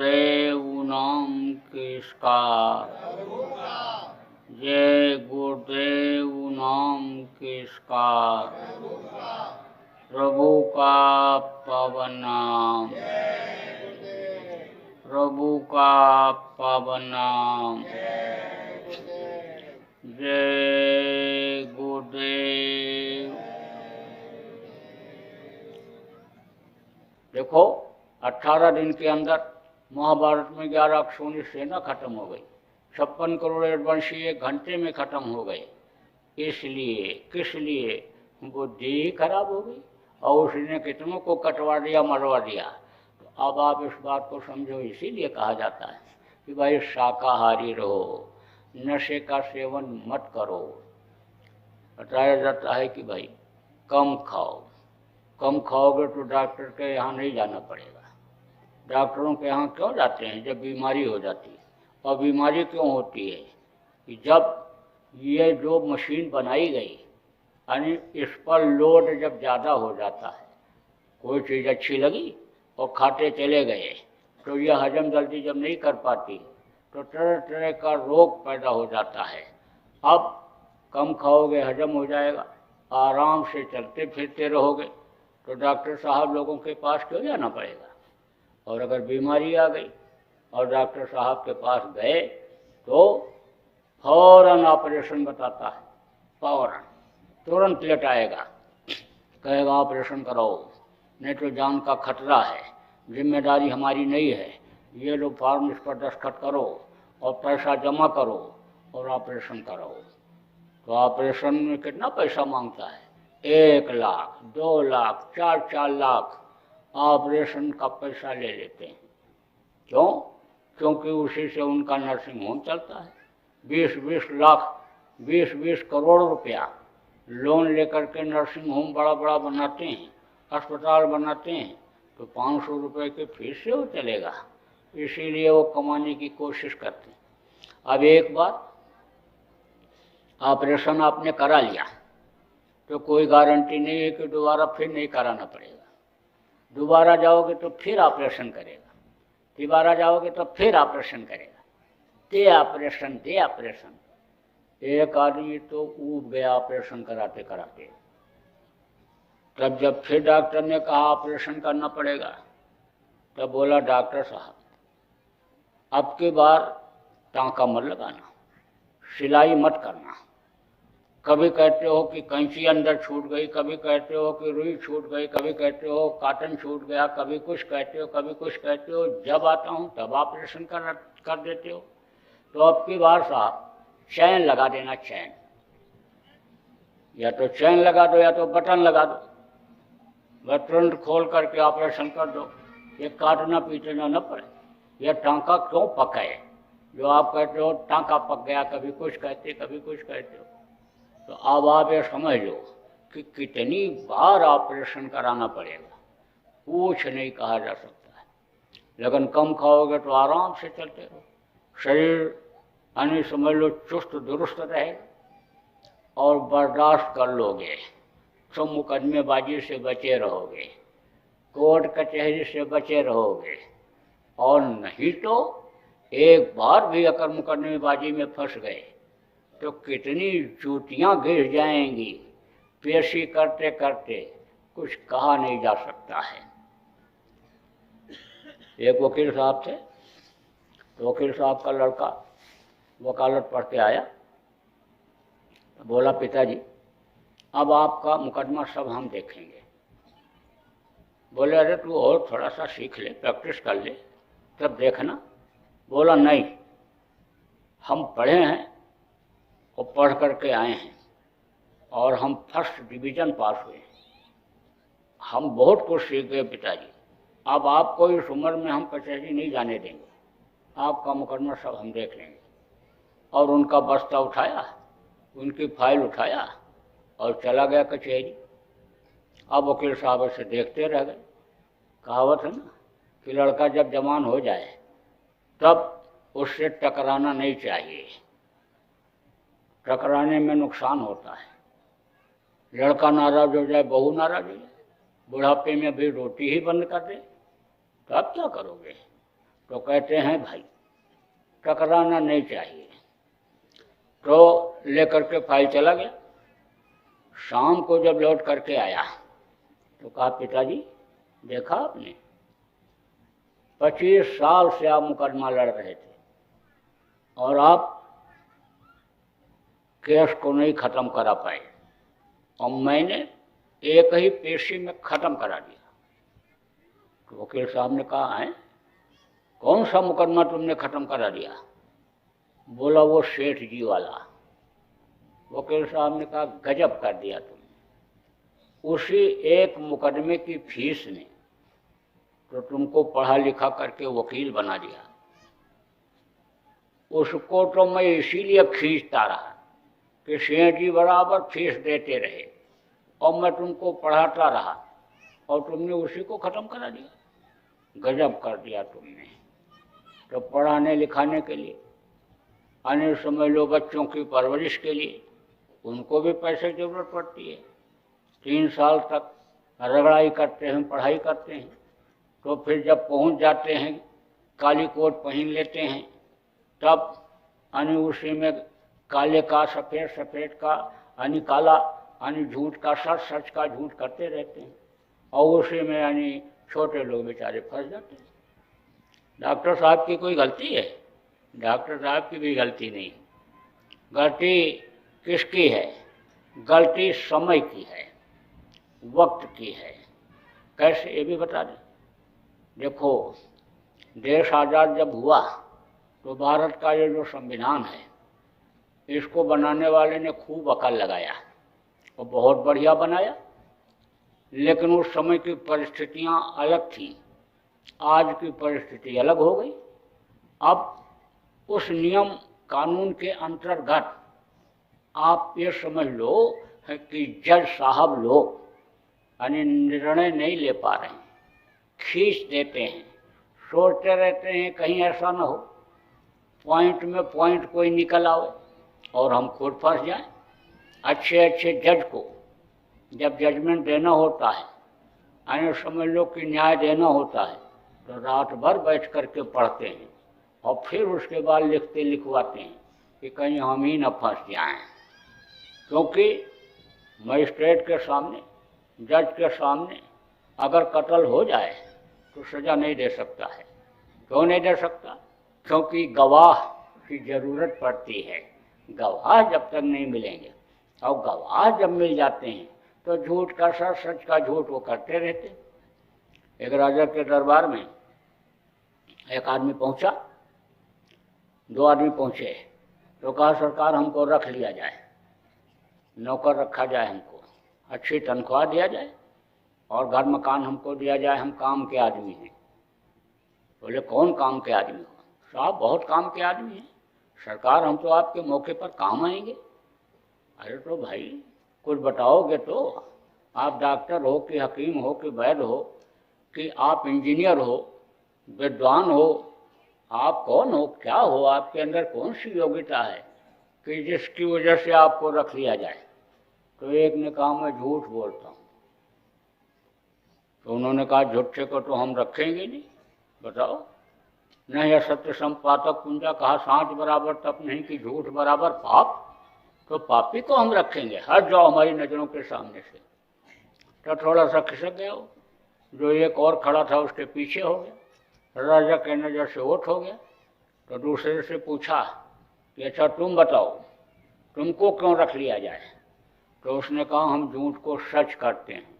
गुरुदेव नाम किसका, जय गुरुदेव नाम किसका, प्रभु का पावन नाम, प्रभु का पावन नाम, जय गुरुदेव। देखो 18 दिन के अंदर महाभारत में 11 अक्षौणी सेना खत्म हो गई, 56 करोड़ वंशी 1 घंटे में खत्म हो गए। इसलिए किस लिए, बुद्धि खराब हो गई और उसने कितनों को कटवा दिया, मरवा दिया। तो अब आप इस बात को समझो, इसीलिए कहा जाता है कि भाई शाकाहारी रहो, नशे का सेवन मत करो। बताया जाता है कि भाई कम खाओ, कम खाओगे तो डॉक्टर के यहाँ नहीं जाना पड़ेगा। डॉक्टरों के यहाँ क्यों जाते हैं, जब बीमारी हो जाती है। और बीमारी क्यों होती है कि जब ये जो मशीन बनाई गई, यानी इस पर लोड जब ज़्यादा हो जाता है, कोई चीज़ अच्छी लगी और खाते चले गए, तो यह हजम जल्दी जब नहीं कर पाती तो तरह तरह का रोग पैदा हो जाता है। अब कम खाओगे, हजम हो जाएगा, आराम से चलते फिरते रहोगे, तो डॉक्टर साहब लोगों के पास क्यों जाना पड़ेगा। और अगर बीमारी आ गई और डॉक्टर साहब के पास गए तो फौरन ऑपरेशन बताता है, फौरन तुरंत लेट आएगा, कहेगा ऑपरेशन कराओ, नहीं तो जान का खतरा है, जिम्मेदारी हमारी नहीं है, ये लो फॉर्म, इस पर दस्तखत करो और पैसा जमा करो और ऑपरेशन कराओ। तो ऑपरेशन में कितना पैसा मांगता है, 1 लाख, 2 लाख, 4 लाख ऑपरेशन का पैसा ले लेते हैं। क्यों? क्योंकि उसी से उनका नर्सिंग होम चलता है। 20-20 लाख, 20-20 करोड़ रुपया लोन लेकर के नर्सिंग होम बड़ा बड़ा बनाते हैं, अस्पताल बनाते हैं, तो 500 रुपये के फीस से वो चलेगा। इसीलिए वो कमाने की कोशिश करते हैं। अब एक बार ऑपरेशन आपने करा लिया तो कोई गारंटी नहीं है कि दोबारा फिर नहीं कराना पड़ेगा। दोबारा जाओगे तो फिर ऑपरेशन करेगा, दोबारा जाओगे तो फिर ऑपरेशन करेगा, दे ऑपरेशन, दे ऑपरेशन। एक आदमी तो ऊब गया ऑपरेशन कराते कराते। तब जब फिर डॉक्टर ने कहा ऑपरेशन करना पड़ेगा, तब बोला डॉक्टर साहब अब की बार टाँका मत लगाना, सिलाई मत करना। कभी कहते हो कि कैंची अंदर छूट गई, कभी कहते हो कि रुई छूट गई, कभी कहते हो काटन छूट गया, कभी कुछ कहते हो, कभी कुछ कहते हो। जब आता हूँ तब ऑपरेशन कर देते हो। तो अब की बार साहब चैन लगा देना, चैन, या तो चैन लगा दो या तो बटन लगा दो, बटन खोल करके ऑपरेशन कर दो, ये काटना पीटना न पड़े। यह टाँका क्यों पका है, जो आप कहते हो टाँका पक गया, कभी कुछ कहते कभी कुछ कहते हो। तो अब आप ये समझ लो कि कितनी बार ऑपरेशन कराना पड़ेगा, कुछ नहीं कहा जा सकता है। लेकिन कम खाओगे तो आराम से चलते रहो, शरीर यानी समझ लो चुस्त दुरुस्त रहेगा और बर्दाश्त कर लोगे, तो मुकदमेबाजी से बचे रहोगे, कोर्ट कचहरी से बचे रहोगे। और नहीं तो एक बार भी अगर मुकदमेबाजी में फंस गए तो कितनी जूतियाँ गिर जाएंगी, पेशी करते करते कुछ कहा नहीं जा सकता है। एक वकील साहब थे, तो वकील साहब का लड़का वकालत पढ़ के आया, तो बोला पिताजी अब आपका मुकदमा सब हम देखेंगे। बोले अरे तू और थोड़ा सा सीख ले, प्रैक्टिस कर ले, तब देखना। बोला नहीं, हम पढ़े हैं और पढ़ करके आए हैं और हम फर्स्ट डिवीज़न पास हुए हैं, हम बहुत कुछ सीख गए पिताजी। अब आपको इस उम्र में हम कचहरी नहीं जाने देंगे, आपका मुकदमा सब हम देख लेंगे। और उनका बस्ता उठाया, उनकी फाइल उठाया और चला गया कचहरी। अब वकील साहब से देखते रह गए। कहावत है ना कि लड़का जब जवान हो जाए तब उससे टकराना नहीं चाहिए, टकराने में नुकसान होता है। लड़का नाराज हो जाए, बहू नाराज हो जाए, बुढ़ापे में भी रोटी ही बंद कर दे, तो अब क्या करोगे। तो कहते हैं भाई टकराना नहीं चाहिए। तो लेकर के फाइल चला गया। शाम को जब लौट करके आया तो कहा पिताजी देखा आपने 25 साल से आप मुकदमा लड़ रहे थे और आप केस को नहीं खत्म करा पाए और मैंने एक ही पेशी में खत्म करा दिया। तो वकील साहब ने कहा है कौन सा मुकदमा तुमने खत्म करा दिया? बोला वो सेठ जी वाला। वकील साहब ने कहा गजब कर दिया तुमने। उसी एक मुकदमे की फीस ने तो तुमको पढ़ा लिखा करके वकील बना दिया। उसको तो मैं इसीलिए खींचता रहा कि सेठ जी बराबर फीस देते रहे और मैं तुमको पढ़ाता रहा और तुमने उसी को ख़त्म करा दिया। गजब कर दिया तुमने। तो पढ़ाने लिखाने के लिए, आने समझ लो बच्चों की परवरिश के लिए उनको भी पैसे की जरूरत पड़ती है। 3 साल तक रगड़ाई करते हैं, पढ़ाई करते हैं, तो फिर जब पहुंच जाते हैं काली कोट पहन लेते हैं, तब यानी उसी में काले का सफ़ेद, सफ़ेद का यानी काला, यानी झूठ का सच, सच का झूठ करते रहते हैं और उसी में यानी छोटे लोग बेचारे फंस जाते हैं। डॉक्टर साहब की कोई गलती है? डॉक्टर साहब की भी गलती नहीं। गलती किसकी है? गलती समय की है, वक्त की है। कैसे ये भी बता दें। देखो देश आज़ाद जब हुआ तो भारत का ये जो संविधान है इसको बनाने वाले ने खूब अकल लगाया और बहुत बढ़िया बनाया, लेकिन उस समय की परिस्थितियां अलग थीं, आज की परिस्थिति अलग हो गई। अब उस नियम कानून के अंतर्गत आप ये समझ लो कि जज साहब लोग यानी निर्णय नहीं ले पा रहे हैं, खींच देते हैं, सोचते रहते हैं कहीं ऐसा ना हो पॉइंट में पॉइंट कोई निकल आवे और हम खुद फंस जाएं। अच्छे अच्छे जज को जब जजमेंट देना होता है, यानी समझ लो कि न्याय देना होता है, तो रात भर बैठ करके पढ़ते हैं और फिर उसके बाद लिखते लिखवाते हैं कि कहीं हम ही न फंस जाएं। क्योंकि मजिस्ट्रेट के सामने, जज के सामने अगर कत्ल हो जाए तो सज़ा नहीं दे सकता है। क्यों नहीं दे सकता? क्योंकि गवाह की ज़रूरत पड़ती है। गवाह जब तक नहीं मिलेंगे और गवाह जब मिल जाते हैं तो झूठ का सच, सच का झूठ वो करते रहते। एक राजा के दरबार में एक आदमी पहुंचा, 2 आदमी पहुंचे, तो कहा सरकार हमको रख लिया जाए, नौकर रखा जाए, हमको अच्छी तनख्वाह दिया जाए और घर मकान हमको दिया जाए, हम काम के आदमी हैं। बोले कौन काम के आदमी हो? साहब बहुत काम के आदमी हैं सरकार, हम तो आपके मौके पर काम आएंगे। अरे तो भाई कुछ बताओगे तो, आप डॉक्टर हो कि हकीम हो कि वैद्य हो कि आप इंजीनियर हो, विद्वान हो, आप कौन हो, क्या हो, आपके अंदर कौन सी योग्यता है कि जिसकी वजह से आपको रख लिया जाए? तो एक ने कहा मैं झूठ बोलता हूँ। तो उन्होंने कहा झूठे को तो हम रखेंगे नहीं, बताओ। नहीं असत्य संपातक कुंजा, कहा सांच बराबर तप नहीं कि झूठ बराबर पाप, तो पापी को हम रखेंगे, हट जाओ हमारी नज़रों के सामने से। तो थोड़ा सा खिसक गया वो, जो एक और खड़ा था उसके पीछे हो गया, राजा के नज़र से ओट हो गया। तो दूसरे से पूछा कि अच्छा तुम बताओ तुमको क्यों रख लिया जाए? तो उसने कहा हम झूठ को सच करते हैं।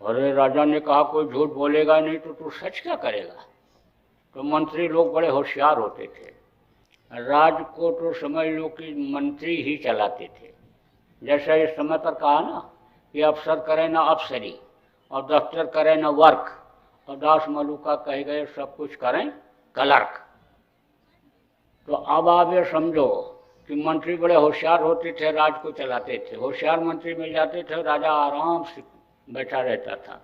अरे राजा ने कहा कोई झूठ बोलेगा नहीं तो तू सच क्या करेगा? तो मंत्री लोग बड़े होशियार होते थे, राज को तो समझ लो कि मंत्री ही चलाते थे। जैसा इस समय पर कहा ना कि अफसर करे ना अफसरी और दफ्तर करे ना वर्क और दास मलूका कहे गए सब कुछ करें क्लर्क। तो अब आप ये समझो कि मंत्री बड़े होशियार होते थे, राज को चलाते थे। होशियार मंत्री मिल जाते थे, राजा आराम से बैठा रहता था।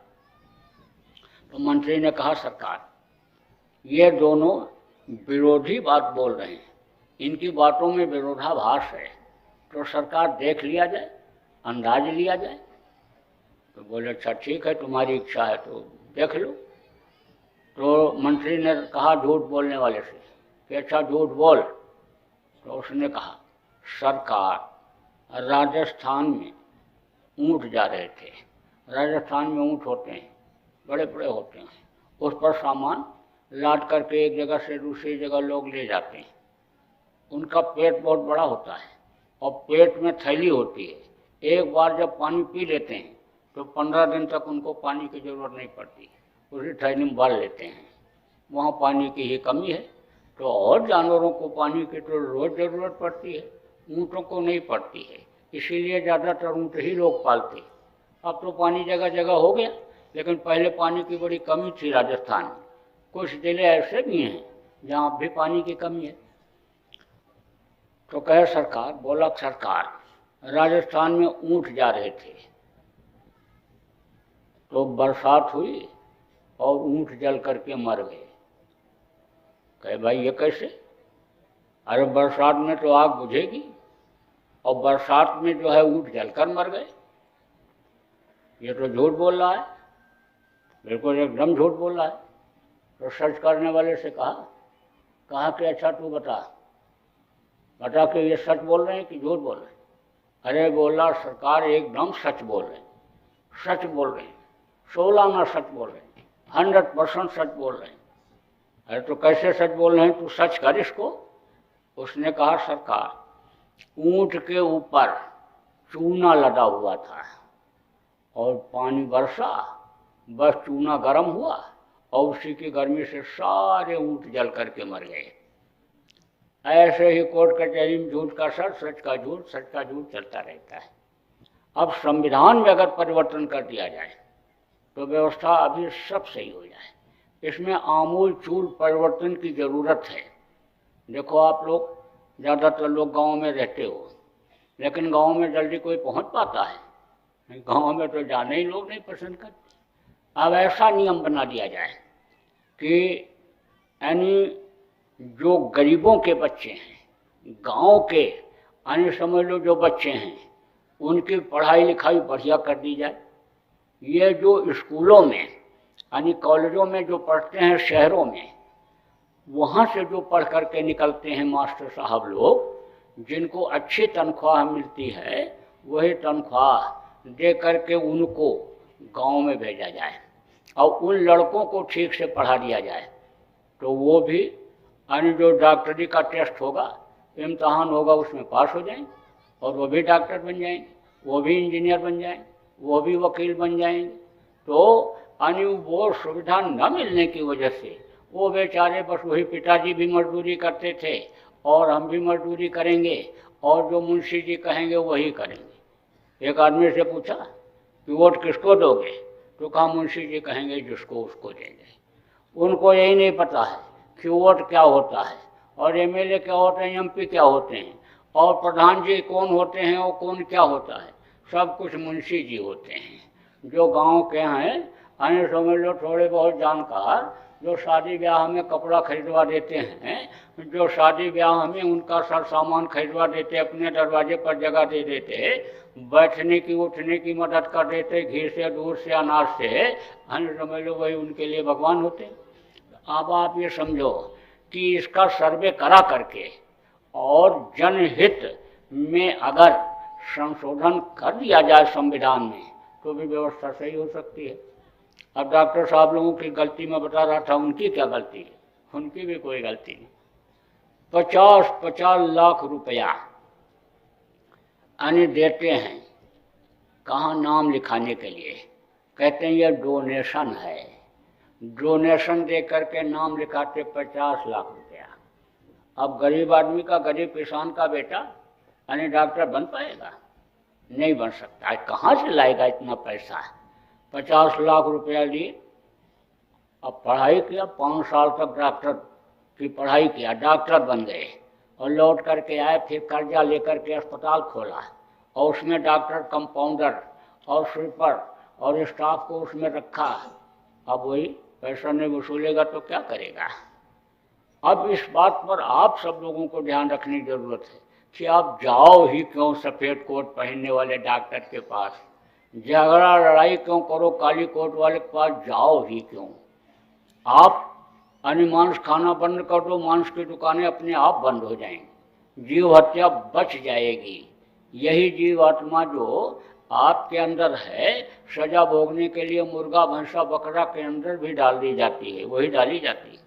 तो मंत्री ने कहा सरकार ये दोनों विरोधी बात बोल रहे हैं, इनकी बातों में विरोधाभास है, तो सरकार देख लिया जाए, अंदाज लिया जाए। तो बोले अच्छा ठीक है तुम्हारी इच्छा है तो देख लो। तो मंत्री ने कहा झूठ बोलने वाले से कि अच्छा झूठ बोल। तो उसने कहा सरकार राजस्थान में ऊँट जा रहे थे, राजस्थान में ऊँट होते हैं, बड़े बड़े होते हैं, उस पर सामान लाद करके एक जगह से दूसरी जगह लोग ले जाते हैं। उनका पेट बहुत बड़ा होता है और पेट में थैली होती है, एक बार जब पानी पी लेते हैं तो 15 दिन तक उनको पानी की ज़रूरत नहीं पड़ती, उसी थैली में भर लेते हैं। वहाँ पानी की ही कमी है। तो और जानवरों को पानी की तो रोज़ ज़रूरत पड़ती है, ऊँटों को नहीं पड़ती है, इसीलिए ज़्यादातर ऊँट ही लोग पालते। अब तो पानी जगह जगह हो गया, लेकिन पहले पानी की बड़ी कमी थी राजस्थान में। कुछ जिले ऐसे भी हैं जहाँ अब भी पानी की कमी है। तो कहे सरकार, बोला सरकार राजस्थान में ऊँट जा रहे थे तो बरसात हुई और ऊँट जल करके मर गए। कहे भाई ये कैसे? अरे बरसात में तो आग बुझेगी और बरसात में जो है ऊँट जलकर मर गए। ये तो झूठ बोल रहा है, बिल्कुल एकदम झूठ बोल रहा है। तो सर्च करने वाले से कहा कि अच्छा तू बता कि ये सच बोल रहे हैं कि झूठ बोल रहे हैं? अरे बोला सरकार एकदम सच बोल रहे हैं, सच बोल रहे हैं, 16 आना सच बोल रहे हैं, 100% सच बोल रहे हैं। अरे तो कैसे सच बोल रहे हैं, तू सच कर इसको। उसने कहा सरकार ऊँट के ऊपर चूना लदा हुआ था और पानी बरसा, बस चूना गर्म हुआ और उसी की गर्मी से सारे ऊँट जल करके मर गए। ऐसे ही कोर्ट कचहरी में झूठ का सच, सच का झूठ, सच का झूठ चलता रहता है। अब संविधान में अगर परिवर्तन कर दिया जाए तो व्यवस्था अभी सब सही हो जाए। इसमें आमूल चूल परिवर्तन की ज़रूरत है। देखो आप लोग ज़्यादातर लोग गांव में रहते हो, लेकिन गांव में जल्दी कोई पहुंच पाता है? गांव में तो जाने ही लोग नहीं पसंद करते। अब ऐसा नियम बना दिया जाए कि यानी जो गरीबों के बच्चे हैं, गांव के यानी समझ लो जो बच्चे हैं, उनकी पढ़ाई लिखाई बढ़िया कर दी जाए। ये जो स्कूलों में यानी कॉलेजों में जो पढ़ते हैं शहरों में, वहाँ से जो पढ़ कर के निकलते हैं मास्टर साहब लोग, जिनको अच्छी तनख्वाह मिलती है, वही तनख्वाह दे करके उनको गांव में भेजा जाए और उन लड़कों को ठीक से पढ़ा दिया जाए। तो वो भी यानी जो डॉक्टरी का टेस्ट होगा, इम्तहान होगा, उसमें पास हो जाएंगे और वो भी डॉक्टर बन जाएंगे, वो भी इंजीनियर बन जाएंगे, वो भी वकील बन जाएंगे। तो यानी वो सुविधा न मिलने की वजह से वो बेचारे बस वही पिताजी भी मजदूरी करते थे और हम भी मजदूरी करेंगे और जो मुंशी जी कहेंगे वही करेंगे। एक आदमी से पूछा कि वोट किसको दोगे? तो कहा मुंशी जी कहेंगे जिसको उसको देंगे। उनको यही नहीं पता है कि वोट क्या होता है और एमएलए क्या होते हैं, एमपी क्या होते हैं और प्रधान जी कौन होते हैं और कौन क्या होता है। सब कुछ मुंशी जी होते हैं जो गांव के हैं, यानी समझ लो थोड़े बहुत जानकार, जो शादी ब्याह में कपड़ा खरीदवा देते हैं, जो शादी ब्याह में उनका सर सामान खरीदवा देते, अपने दरवाजे पर जगह दे देते, बैठने की उठने की मदद कर देते, घी से दूध से अनाज से, यानी समझ लो वही उनके लिए भगवान होते। अब आप ये समझो कि इसका सर्वे करा करके और जनहित में अगर संशोधन कर दिया जाए संविधान में तो भी व्यवस्था सही हो सकती है। अब डॉक्टर साहब लोगों की गलती मैं बता रहा था, उनकी क्या गलती है? उनकी भी कोई गलती नहीं। 50-50 लाख रुपया यानी देते हैं, कहाँ नाम लिखाने के लिए, कहते हैं ये डोनेशन है। डोनेशन दे करके नाम लिखाते 50 लाख रुपया। अब गरीब आदमी का, गरीब किसान का बेटा यानी डॉक्टर बन पाएगा? नहीं बन सकता है। कहाँ से लाएगा इतना पैसा? 50 लाख रुपया लिए, अब पढ़ाई किया, 5 साल तक डॉक्टर की पढ़ाई किया, डॉक्टर बन गए और लौट करके आए, फिर कर्जा लेकर के अस्पताल खोला और उसमें डॉक्टर, कंपाउंडर और स्वीपर और स्टाफ को उसमें रखा। अब वही पैसा नहीं वसूलेगा तो क्या करेगा? अब इस बात पर आप सब लोगों को ध्यान रखने की जरूरत है कि आप जाओ ही क्यों सफ़ेद कोट पहनने वाले डॉक्टर के पास, झगड़ा लड़ाई क्यों करो काली कोट वाले के पास, जाओ ही क्यों? आप यानी मांस खाना बंद कर दो, मांस की दुकानें अपने आप बंद हो जाएंगी, जीव हत्या बच जाएगी। यही जीव आत्मा जो आपके अंदर है, सजा भोगने के लिए मुर्गा भैंसा बकरा के अंदर भी डाल दी जाती है, वही डाली जाती है।